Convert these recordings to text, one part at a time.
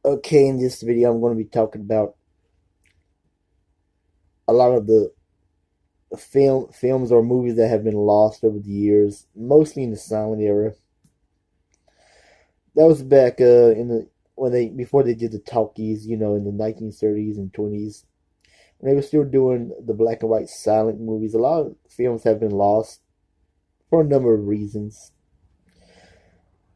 Okay, in this video, I'm going to be talking about a lot of the films or movies that have been lost over the years, mostly in the silent era. That was back in the when they before they did the talkies, in the 1930s and 20s. When they were still doing the black and white silent movies, a lot of films have been lost for a number of reasons.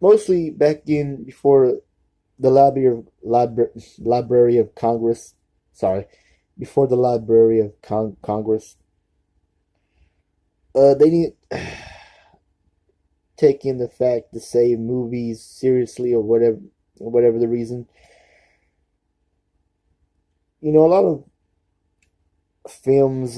Mostly back in before the Library of Congress. Sorry, before the Library of Congress. They didn't take in the fact to say movies seriously or whatever the reason. A lot of films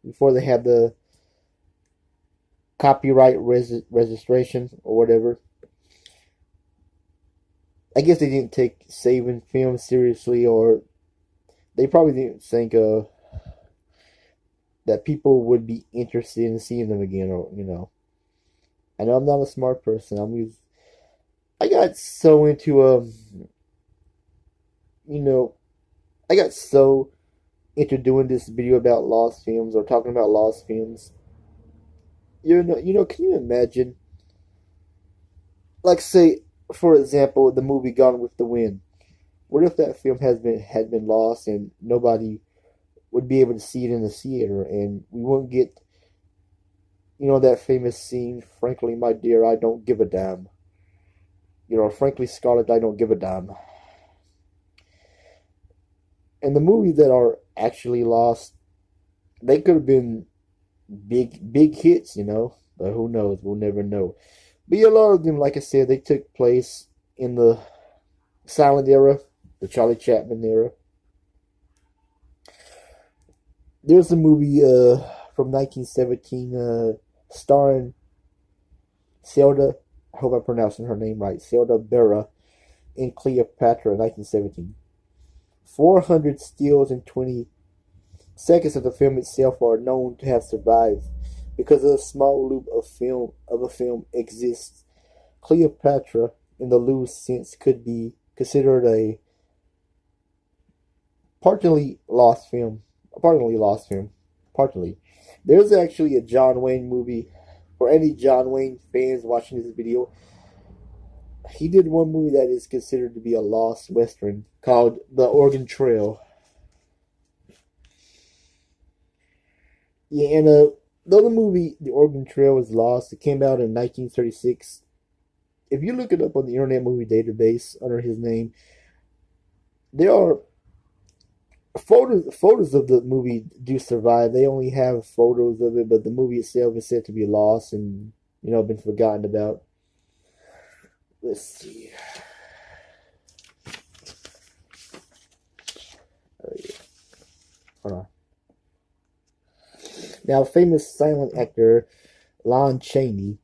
before they had the copyright registration or whatever. I guess they didn't take saving films seriously, or they probably didn't think that people would be interested in seeing them again, or. I know I'm not a smart person. I got so into you know, I got so into doing this video about lost films or talking about lost films. Can you imagine? Like, say, for example, the movie Gone with the Wind. What if that film had been lost and nobody would be able to see it in the theater, and we wouldn't get that famous scene, frankly, my dear, I don't give a damn. Frankly, Scarlett, I don't give a damn. And the movies that are actually lost, they could have been big hits. But who knows? We'll never know. But yeah, a lot of them, like I said, they took place in the silent era, the Charlie Chaplin era. There's a movie from 1917 starring Zelda, I hope I'm pronouncing her name right, Zelda Berra in Cleopatra, 1917. 400 stills and 20 seconds of the film itself are known to have survived because a small loop of a film exists. Cleopatra, in the loose sense, could be considered a partly lost film. Partly lost film. Partly. There's actually a John Wayne movie. For any John Wayne fans watching this video, he did one movie that is considered to be a lost western called The Oregon Trail. Yeah, and the other movie, The Oregon Trail, was lost. It came out in 1936. If you look it up on the Internet Movie Database under his name, there are photos of the movie do survive. They only have photos of it, but the movie itself is said to be lost and been forgotten about. Let's see. Oh, yeah. Hold on. Now, famous silent actor Lon Chaney.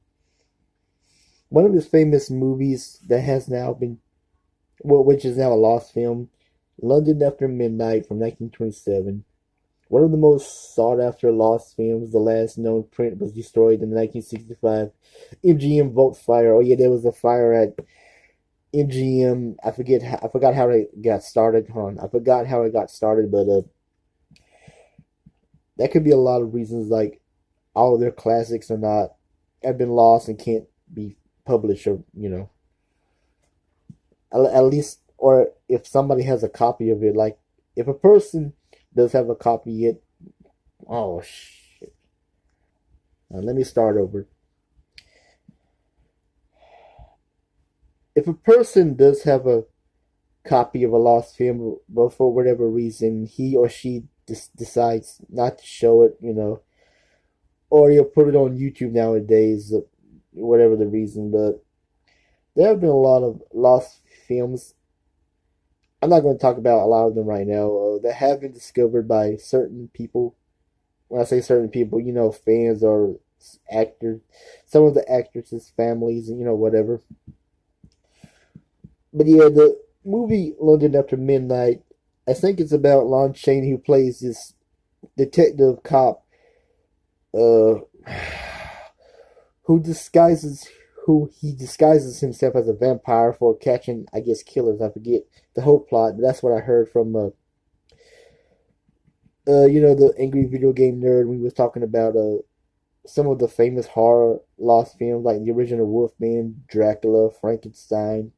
One of his famous movies that has now been, well, which is now a lost film, London After Midnight from 1927. One of the most sought after lost films. The last known print was destroyed in the 1965 MGM Vault fire. Oh yeah, there was a fire at MGM. I forgot how it got started. Hold on, I forgot how it got started, but that could be a lot of reasons. Like all of their classics have been lost and can't be published, or at least, or if somebody has a copy of it, like if a person does have a copy, oh shit. Now, let me start over. If a person does have a copy of a lost film, but for whatever reason he or she decides not to show it, or you'll put it on YouTube nowadays, whatever the reason, but there have been a lot of lost films. I'm not going to talk about a lot of them right now that have been discovered by certain people. When I say certain people, fans or actors, some of the actresses' families, whatever. But yeah, the movie London After Midnight, I think it's about Lon Chaney, who plays this detective cop uh, who disguises who he disguises himself as a vampire for catching, I guess, killers. I forget the whole plot, but that's what I heard from the angry video game nerd. We was talking about some of the famous horror lost films like the original Wolfman, Dracula, Frankenstein.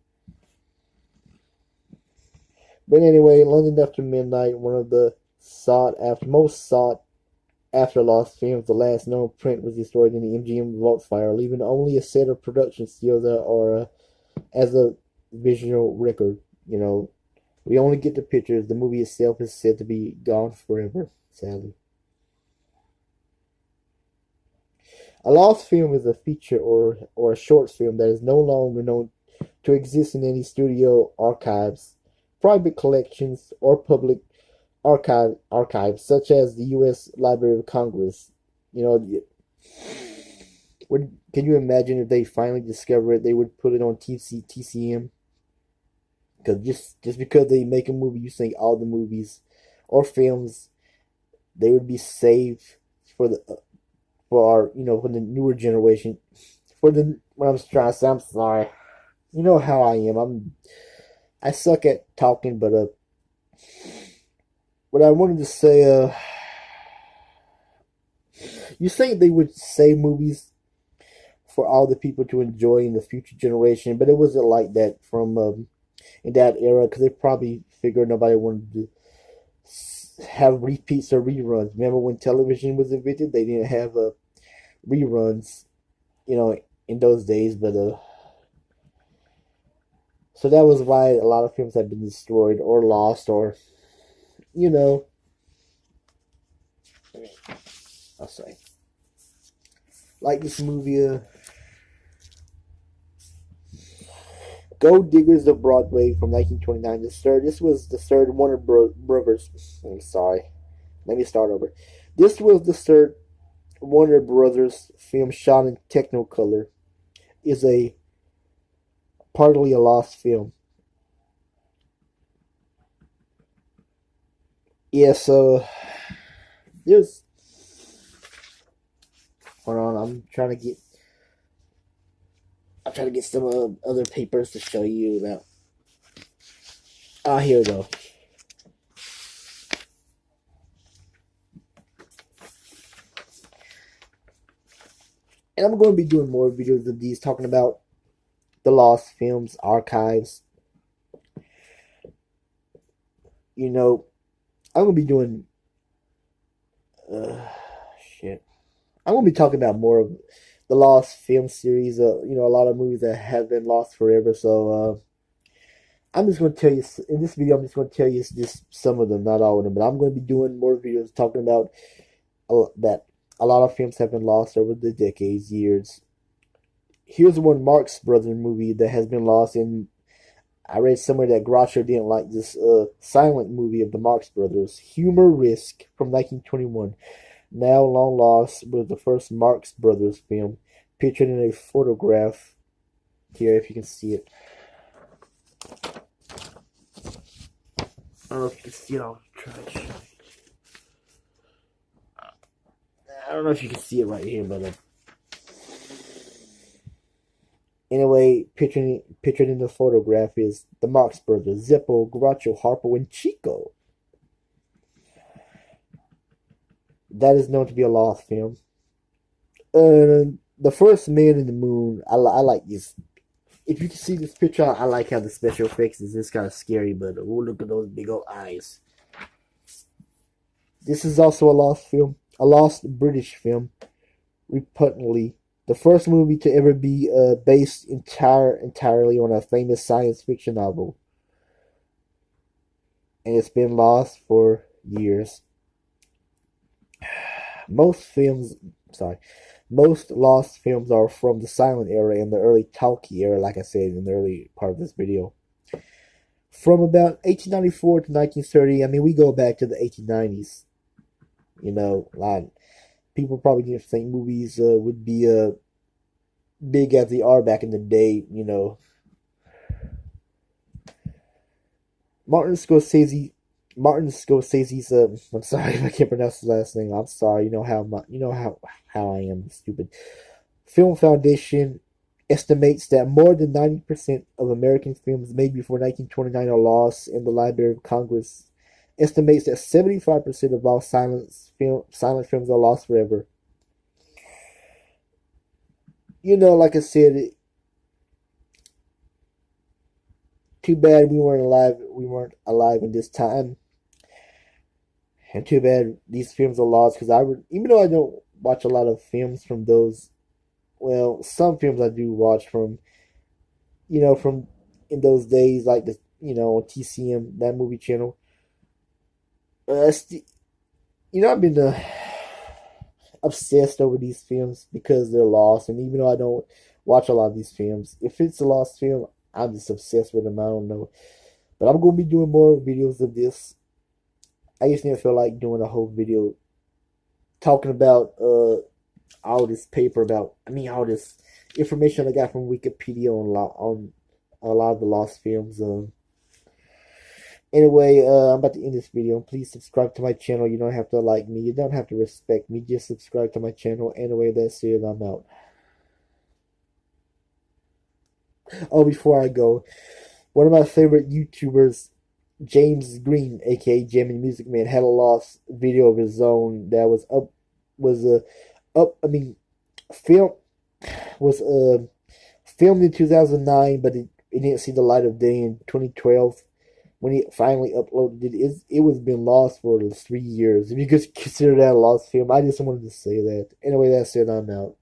But anyway, London After Midnight, one of the most sought after lost films, the last known print was destroyed in the MGM vault fire, leaving only a set of production stills that are as a visual record. You know, we only get the pictures. The movie itself is said to be gone forever, sadly. A lost film is a feature or a short film that is no longer known to exist in any studio archives, private collections, or public archives, such as the U.S. Library of Congress. You know, can you imagine if they finally discover it, they would put it on TCM? Because just because they make a movie, you think all the movies or films they would be saved for the for our for the newer generation. For the what I'm trying to say, I'm sorry. You know how I am. I suck at talking, but what I wanted to say, you think they would save movies for all the people to enjoy in the future generation, but it wasn't like that from in that era because they probably figured nobody wanted to have repeats or reruns. Remember when television was invented? They didn't have reruns, you know, in those days, but so that was why a lot of films have been destroyed or lost or you know, I'll say like this movie, Gold Diggers of Broadway from 1929. This was the third Warner Brothers. I'm sorry. Let me start over. This was the third Warner Brothers film shot in Technicolor. Is a partly a lost film. Yeah, so there's. Hold on, I'm trying to get some other papers to show you about. Ah, here we go. And I'm going to be doing more videos of these talking about the lost films, archives. You know, I'm going to be doing. Shit. I'm going to be talking about more of the lost film series. A lot of movies that have been lost forever. So, I'm just going to tell you in this video. I'm just going to tell you just some of them, not all of them. But I'm going to be doing more videos talking about that a lot of films have been lost over the decades, years. Here's one Marx Brothers movie that has been lost. And I read somewhere that Groucho didn't like this silent movie of the Marx Brothers, Humor Risk from 1921. Now long lost, was the first Marx Brothers film, pictured in a photograph here, if you can see it. I don't know if you can see it. I'll try to show you. I don't know if you can see it right here, but anyway, pictured in the photograph is the Marx Brothers, Zippo, Groucho, Harpo, and Chico. That is known to be a lost film. The First Man in the Moon. I like this. If you can see this picture, I like how the special effects is. It's kind of scary, but look at those big old eyes. This is also a lost film, a lost British film. Repugnantly, the first movie to ever be based entirely on a famous science fiction novel, and it's been lost for years. Most films, sorry, most lost films are from the silent era and the early talkie era, like I said in the early part of this video. From about 1894 to 1930, I mean, we go back to the 1890s. You know, a lot of people probably didn't think movies would be big as they are back in the day. You know, Martin Scorsese. Martin Scorsese's. I'm sorry if I can't pronounce his last name. I'm sorry. You know how I am stupid. Film Foundation estimates that more than 90% of American films made before 1929 are lost in the Library of Congress. Estimates that 75% of all silent films are lost forever. Like I said, too bad we weren't alive. We weren't alive in this time, and too bad these films are lost. Because even though I don't watch a lot of films from those, well, some films I do watch from in those days, like on TCM, that movie channel. St- I've been obsessed over these films because they're lost, and even though I don't watch a lot of these films, if it's a lost film, I'm just obsessed with them. I don't know, but I'm gonna be doing more videos of this. I just didn't feel like doing a whole video talking about all this paper about. I mean, all this information I got from Wikipedia on a lot of the lost films. Anyway, I'm about to end this video. Please subscribe to my channel. You don't have to like me. You don't have to respect me. Just subscribe to my channel. Anyway, that's it. I'm out. Oh, before I go, one of my favorite YouTubers, James Green, aka Jamie Music Man, had a lost video of his own that was up. I mean, film was filmed in 2009, but it didn't see the light of day in 2012 when he finally uploaded it. It was been lost for 3 years. If you could consider that a lost film, I just wanted to say that. Anyway, that's it. I'm out.